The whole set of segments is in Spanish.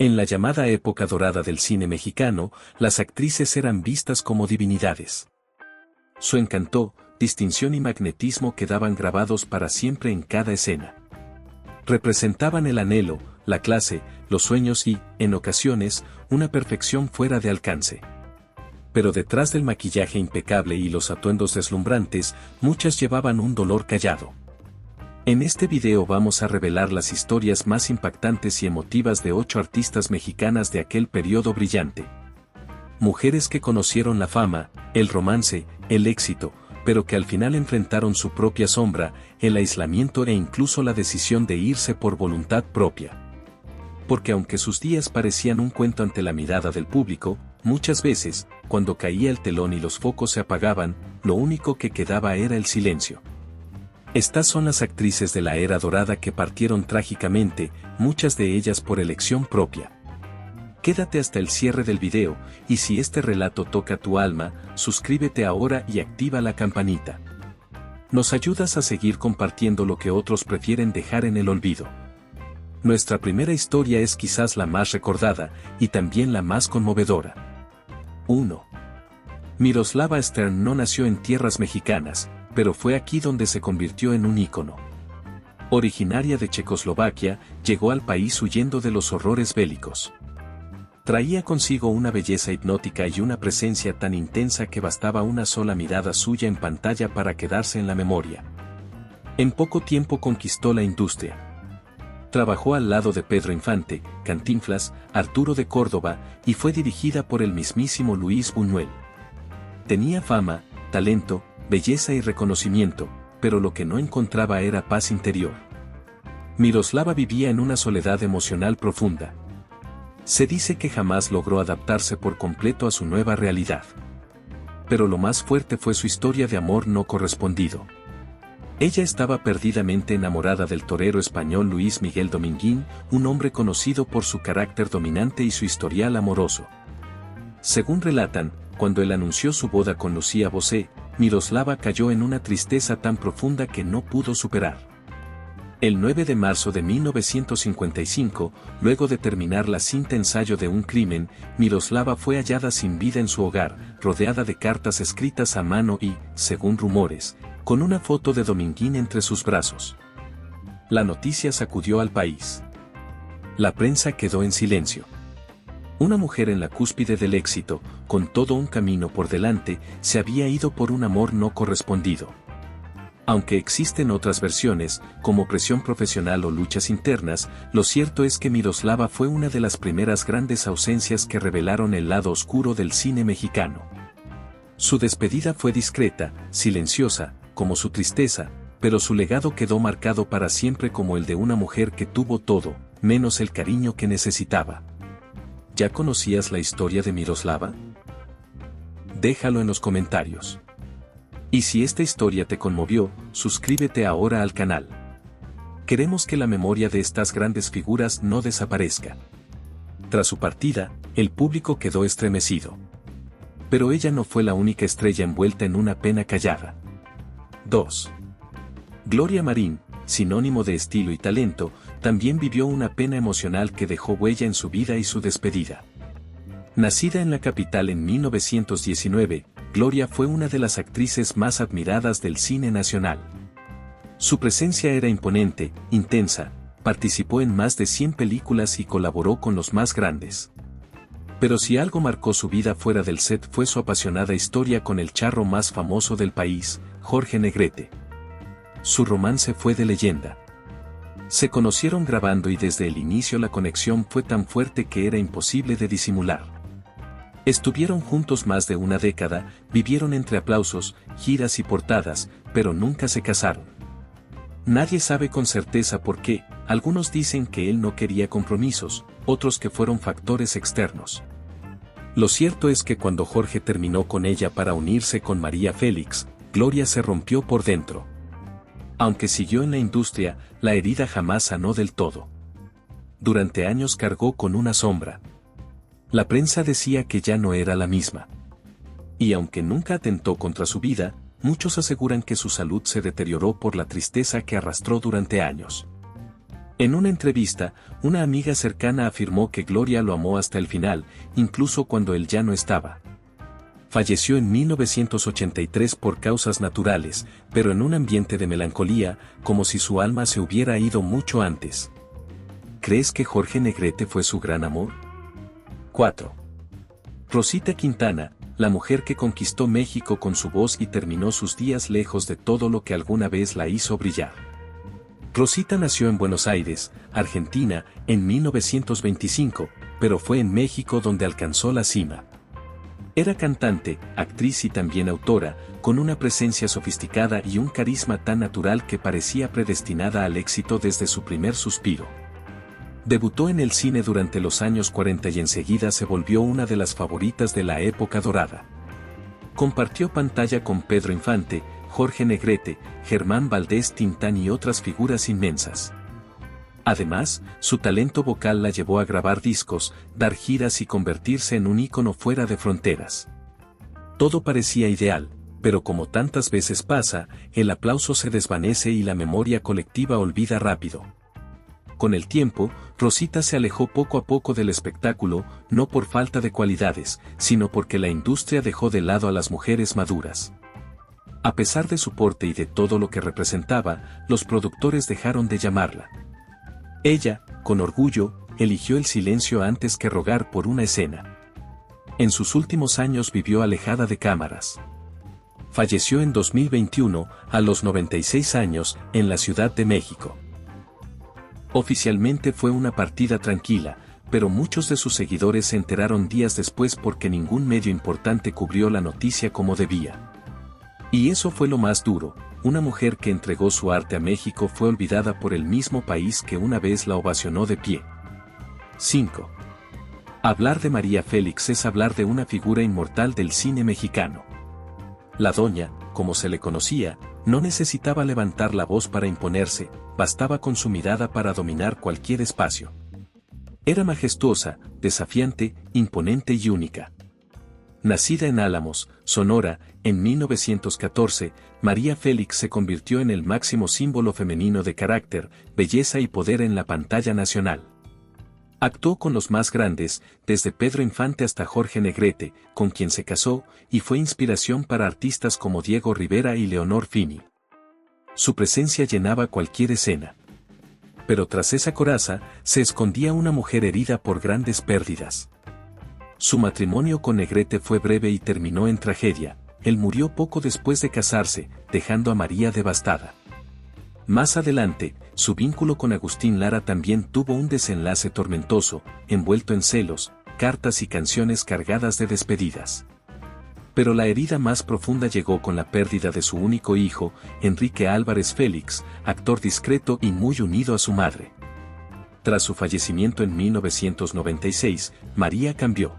En la llamada época dorada del cine mexicano, las actrices eran vistas como divinidades. Su encanto, distinción y magnetismo quedaban grabados para siempre en cada escena. Representaban el anhelo, la clase, los sueños y, en ocasiones, una perfección fuera de alcance. Pero detrás del maquillaje impecable y los atuendos deslumbrantes, muchas llevaban un dolor callado. En este video vamos a revelar las historias más impactantes y emotivas de 8 artistas mexicanas de aquel periodo brillante. Mujeres que conocieron la fama, el romance, el éxito, pero que al final enfrentaron su propia sombra, el aislamiento e incluso la decisión de irse por voluntad propia. Porque aunque sus días parecían un cuento ante la mirada del público, muchas veces, cuando caía el telón y los focos se apagaban, lo único que quedaba era el silencio. Estas son las actrices de la era dorada que partieron trágicamente, muchas de ellas por elección propia. Quédate hasta el cierre del video, y si este relato toca tu alma, suscríbete ahora y activa la campanita. Nos ayudas a seguir compartiendo lo que otros prefieren dejar en el olvido. Nuestra primera historia es quizás la más recordada, y también la más conmovedora. 1. Miroslava Stern no nació en tierras mexicanas, pero fue aquí donde se convirtió en un ícono. Originaria de Checoslovaquia, llegó al país huyendo de los horrores bélicos. Traía consigo una belleza hipnótica y una presencia tan intensa que bastaba una sola mirada suya en pantalla para quedarse en la memoria. En poco tiempo conquistó la industria. Trabajó al lado de Pedro Infante, Cantinflas, Arturo de Córdoba, y fue dirigida por el mismísimo Luis Buñuel. Tenía fama, talento, belleza y reconocimiento, pero lo que no encontraba era paz interior. Miroslava vivía en una soledad emocional profunda. Se dice que jamás logró adaptarse por completo a su nueva realidad. Pero lo más fuerte fue su historia de amor no correspondido. Ella estaba perdidamente enamorada del torero español Luis Miguel Dominguín, un hombre conocido por su carácter dominante y su historial amoroso. Según relatan, cuando él anunció su boda con Lucía Bosé, Miroslava cayó en una tristeza tan profunda que no pudo superar. El 9 de marzo de 1955, luego de terminar la cinta ensayo de un crimen, Miroslava fue hallada sin vida en su hogar, rodeada de cartas escritas a mano y, según rumores, con una foto de Dominguín entre sus brazos. La noticia sacudió al país. La prensa quedó en silencio. Una mujer en la cúspide del éxito, con todo un camino por delante, se había ido por un amor no correspondido. Aunque existen otras versiones, como presión profesional o luchas internas, lo cierto es que Miroslava fue una de las primeras grandes ausencias que revelaron el lado oscuro del cine mexicano. Su despedida fue discreta, silenciosa, como su tristeza, pero su legado quedó marcado para siempre como el de una mujer que tuvo todo, menos el cariño que necesitaba. ¿Ya conocías la historia de Miroslava? Déjalo en los comentarios. Y si esta historia te conmovió, suscríbete ahora al canal. Queremos que la memoria de estas grandes figuras no desaparezca. Tras su partida, el público quedó estremecido. Pero ella no fue la única estrella envuelta en una pena callada. 2. Gloria Marín, sinónimo de estilo y talento, también vivió una pena emocional que dejó huella en su vida y su despedida. Nacida en la capital en 1919, Gloria fue una de las actrices más admiradas del cine nacional. Su presencia era imponente, intensa, participó en más de 100 películas y colaboró con los más grandes. Pero si algo marcó su vida fuera del set fue su apasionada historia con el charro más famoso del país, Jorge Negrete. Su romance fue de leyenda. Se conocieron grabando y desde el inicio la conexión fue tan fuerte que era imposible de disimular. Estuvieron juntos más de una década, vivieron entre aplausos, giras y portadas, pero nunca se casaron. Nadie sabe con certeza por qué, algunos dicen que él no quería compromisos, otros que fueron factores externos. Lo cierto es que cuando Jorge terminó con ella para unirse con María Félix, Gloria se rompió por dentro. Aunque siguió en la industria, la herida jamás sanó del todo. Durante años cargó con una sombra. La prensa decía que ya no era la misma. Y aunque nunca atentó contra su vida, muchos aseguran que su salud se deterioró por la tristeza que arrastró durante años. En una entrevista, una amiga cercana afirmó que Gloria lo amó hasta el final, incluso cuando él ya no estaba. Falleció en 1983 por causas naturales, pero en un ambiente de melancolía, como si su alma se hubiera ido mucho antes. ¿Crees que Jorge Negrete fue su gran amor? 4. Rosita Quintana, la mujer que conquistó México con su voz y terminó sus días lejos de todo lo que alguna vez la hizo brillar. Rosita nació en Buenos Aires, Argentina, en 1925, pero fue en México donde alcanzó la cima. Era cantante, actriz y también autora, con una presencia sofisticada y un carisma tan natural que parecía predestinada al éxito desde su primer suspiro. Debutó en el cine durante los años 40 y enseguida se volvió una de las favoritas de la época dorada. Compartió pantalla con Pedro Infante, Jorge Negrete, Germán Valdés Tintán y otras figuras inmensas. Además, su talento vocal la llevó a grabar discos, dar giras y convertirse en un ícono fuera de fronteras. Todo parecía ideal, pero como tantas veces pasa, el aplauso se desvanece y la memoria colectiva olvida rápido. Con el tiempo, Rosita se alejó poco a poco del espectáculo, no por falta de cualidades, sino porque la industria dejó de lado a las mujeres maduras. A pesar de su porte y de todo lo que representaba, los productores dejaron de llamarla. Ella, con orgullo, eligió el silencio antes que rogar por una escena. En sus últimos años vivió alejada de cámaras. Falleció en 2021, a los 96 años, en la Ciudad de México. Oficialmente fue una partida tranquila, pero muchos de sus seguidores se enteraron días después porque ningún medio importante cubrió la noticia como debía. Y eso fue lo más duro, una mujer que entregó su arte a México fue olvidada por el mismo país que una vez la ovacionó de pie. 5. Hablar de María Félix es hablar de una figura inmortal del cine mexicano. La doña, como se le conocía, no necesitaba levantar la voz para imponerse, bastaba con su mirada para dominar cualquier espacio. Era majestuosa, desafiante, imponente y única. Nacida en Álamos, Sonora, en 1914, María Félix se convirtió en el máximo símbolo femenino de carácter, belleza y poder en la pantalla nacional. Actuó con los más grandes, desde Pedro Infante hasta Jorge Negrete, con quien se casó, y fue inspiración para artistas como Diego Rivera y Leonor Fini. Su presencia llenaba cualquier escena. Pero tras esa coraza, se escondía una mujer herida por grandes pérdidas. Su matrimonio con Negrete fue breve y terminó en tragedia. Él murió poco después de casarse, dejando a María devastada. Más adelante, su vínculo con Agustín Lara también tuvo un desenlace tormentoso, envuelto en celos, cartas y canciones cargadas de despedidas. Pero la herida más profunda llegó con la pérdida de su único hijo, Enrique Álvarez Félix, actor discreto y muy unido a su madre. Tras su fallecimiento en 1996, María cambió.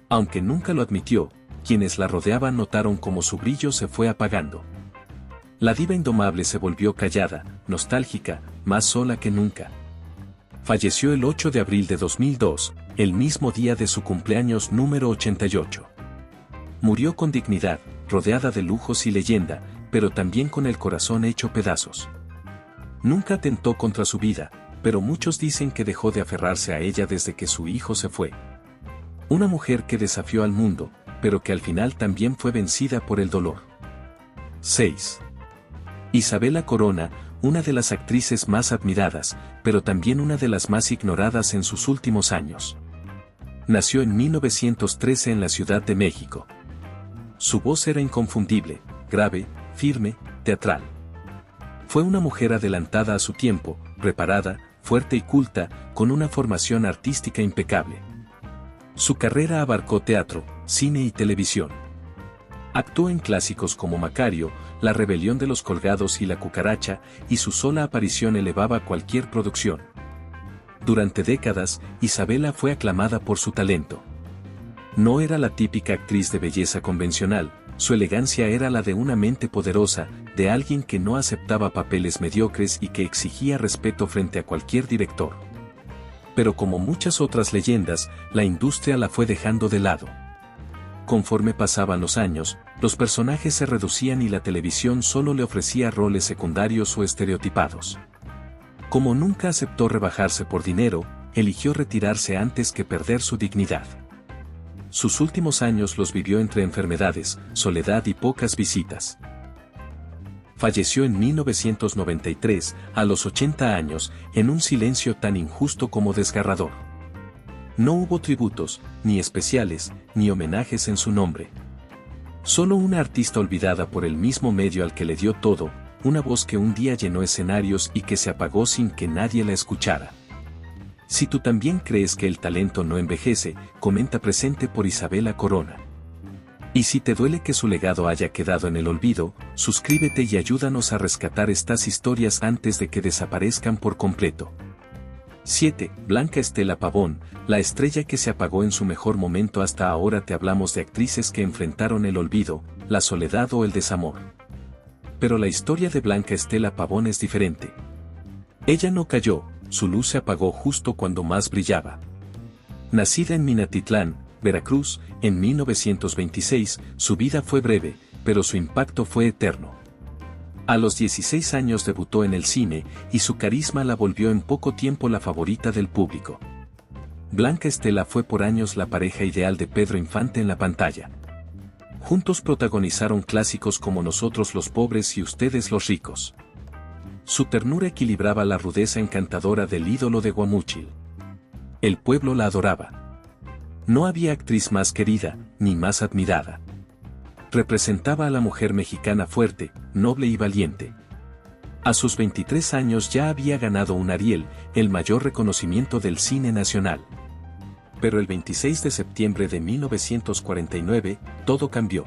Aunque nunca lo admitió, quienes la rodeaban notaron cómo su brillo se fue apagando. La diva indomable se volvió callada, nostálgica, más sola que nunca. Falleció el 8 de abril de 2002, el mismo día de su cumpleaños número 88. Murió con dignidad, rodeada de lujos y leyenda, pero también con el corazón hecho pedazos. Nunca atentó contra su vida, pero muchos dicen que dejó de aferrarse a ella desde que su hijo se fue. Una mujer que desafió al mundo, pero que al final también fue vencida por el dolor. 6. Isabela Corona, una de las actrices más admiradas, pero también una de las más ignoradas en sus últimos años. Nació en 1913 en la Ciudad de México. Su voz era inconfundible, grave, firme, teatral. Fue una mujer adelantada a su tiempo, preparada, fuerte y culta, con una formación artística impecable. Su carrera abarcó teatro, cine y televisión. Actuó en clásicos como Macario, La rebelión de los colgados y La cucaracha, y su sola aparición elevaba cualquier producción. Durante décadas, Isabela fue aclamada por su talento. No era la típica actriz de belleza convencional, su elegancia era la de una mente poderosa, de alguien que no aceptaba papeles mediocres y que exigía respeto frente a cualquier director. Pero como muchas otras leyendas, la industria la fue dejando de lado. Conforme pasaban los años, los personajes se reducían y la televisión solo le ofrecía roles secundarios o estereotipados. Como nunca aceptó rebajarse por dinero, eligió retirarse antes que perder su dignidad. Sus últimos años los vivió entre enfermedades, soledad y pocas visitas. Falleció en 1993, a los 80 años, en un silencio tan injusto como desgarrador. No hubo tributos, ni especiales, ni homenajes en su nombre. Solo una artista olvidada por el mismo medio al que le dio todo, una voz que un día llenó escenarios y que se apagó sin que nadie la escuchara. Si tú también crees que el talento no envejece, comenta presente por Isabela Corona. Y si te duele que su legado haya quedado en el olvido, suscríbete y ayúdanos a rescatar estas historias antes de que desaparezcan por completo. 7. Blanca Estela Pavón, la estrella que se apagó en su mejor momento. Hasta ahora te hablamos de actrices que enfrentaron el olvido, la soledad o el desamor. Pero la historia de Blanca Estela Pavón es diferente. Ella no cayó, su luz se apagó justo cuando más brillaba. Nacida en Minatitlán, Veracruz, en 1926, su vida fue breve, pero su impacto fue eterno. A los 16 años debutó en el cine, y su carisma la volvió en poco tiempo la favorita del público. Blanca Estela fue por años la pareja ideal de Pedro Infante en la pantalla. Juntos protagonizaron clásicos como Nosotros los pobres y Ustedes los ricos. Su ternura equilibraba la rudeza encantadora del ídolo de Guamúchil. El pueblo la adoraba. No había actriz más querida, ni más admirada. Representaba a la mujer mexicana fuerte, noble y valiente. A sus 23 años ya había ganado un Ariel, el mayor reconocimiento del cine nacional. Pero el 26 de septiembre de 1949, todo cambió.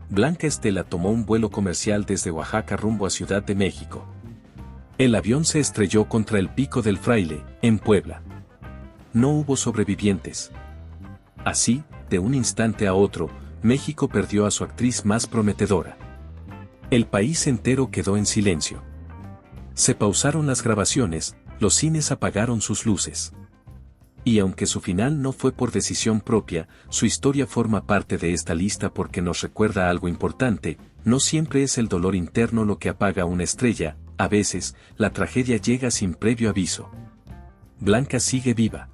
Blanca Estela tomó un vuelo comercial desde Oaxaca rumbo a Ciudad de México. El avión se estrelló contra el Pico del Fraile, en Puebla. No hubo sobrevivientes. Así, de un instante a otro, México perdió a su actriz más prometedora. El país entero quedó en silencio. Se pausaron las grabaciones, los cines apagaron sus luces. Y aunque su final no fue por decisión propia, su historia forma parte de esta lista porque nos recuerda algo importante: no siempre es el dolor interno lo que apaga una estrella, a veces, la tragedia llega sin previo aviso. Blanca sigue viva.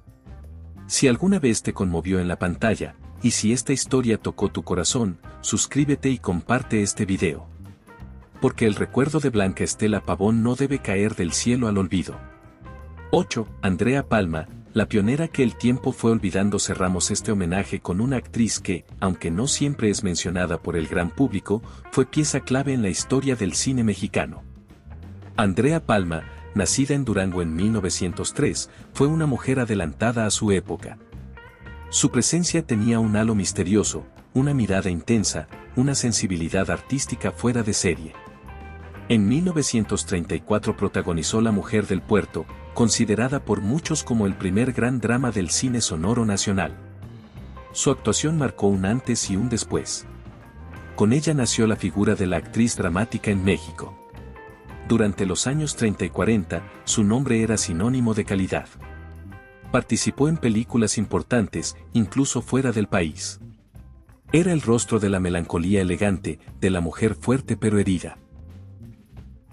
Si alguna vez te conmovió en la pantalla, y si esta historia tocó tu corazón, suscríbete y comparte este video. Porque el recuerdo de Blanca Estela Pavón no debe caer del cielo al olvido. 8. Andrea Palma, la pionera que el tiempo fue olvidando. Cerramos este homenaje con una actriz que, aunque no siempre es mencionada por el gran público, fue pieza clave en la historia del cine mexicano. Andrea Palma, nacida en Durango en 1903, fue una mujer adelantada a su época. Su presencia tenía un halo misterioso, una mirada intensa, una sensibilidad artística fuera de serie. En 1934 protagonizó La Mujer del Puerto, considerada por muchos como el primer gran drama del cine sonoro nacional. Su actuación marcó un antes y un después. Con ella nació la figura de la actriz dramática en México. Durante los años 30 y 40, su nombre era sinónimo de calidad. Participó en películas importantes, incluso fuera del país. Era el rostro de la melancolía elegante, de la mujer fuerte pero herida.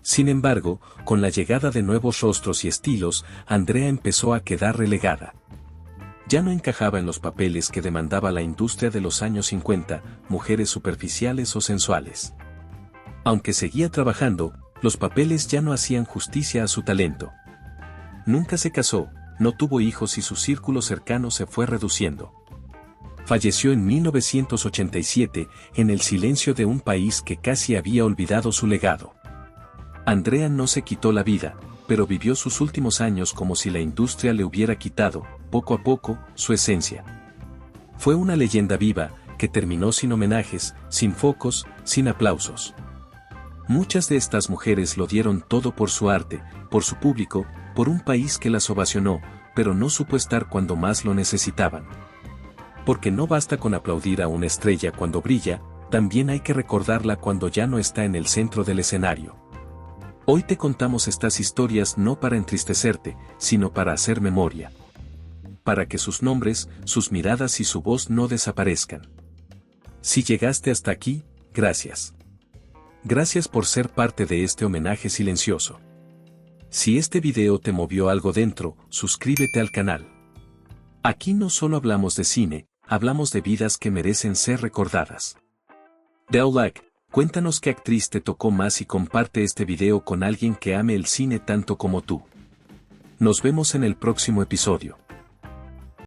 Sin embargo, con la llegada de nuevos rostros y estilos, Andrea empezó a quedar relegada. Ya no encajaba en los papeles que demandaba la industria de los años 50, mujeres superficiales o sensuales. Aunque seguía trabajando, los papeles ya no hacían justicia a su talento. Nunca se casó, no tuvo hijos y su círculo cercano se fue reduciendo. Falleció en 1987, en el silencio de un país que casi había olvidado su legado. Andrea no se quitó la vida, pero vivió sus últimos años como si la industria le hubiera quitado, poco a poco, su esencia. Fue una leyenda viva, que terminó sin homenajes, sin focos, sin aplausos. Muchas de estas mujeres lo dieron todo por su arte, por su público, por un país que las ovacionó, pero no supo estar cuando más lo necesitaban. Porque no basta con aplaudir a una estrella cuando brilla, también hay que recordarla cuando ya no está en el centro del escenario. Hoy te contamos estas historias no para entristecerte, sino para hacer memoria. Para que sus nombres, sus miradas y su voz no desaparezcan. Si llegaste hasta aquí, gracias. Gracias por ser parte de este homenaje silencioso. Si este video te movió algo dentro, suscríbete al canal. Aquí no solo hablamos de cine, hablamos de vidas que merecen ser recordadas. Dale like, cuéntanos qué actriz te tocó más y comparte este video con alguien que ame el cine tanto como tú. Nos vemos en el próximo episodio.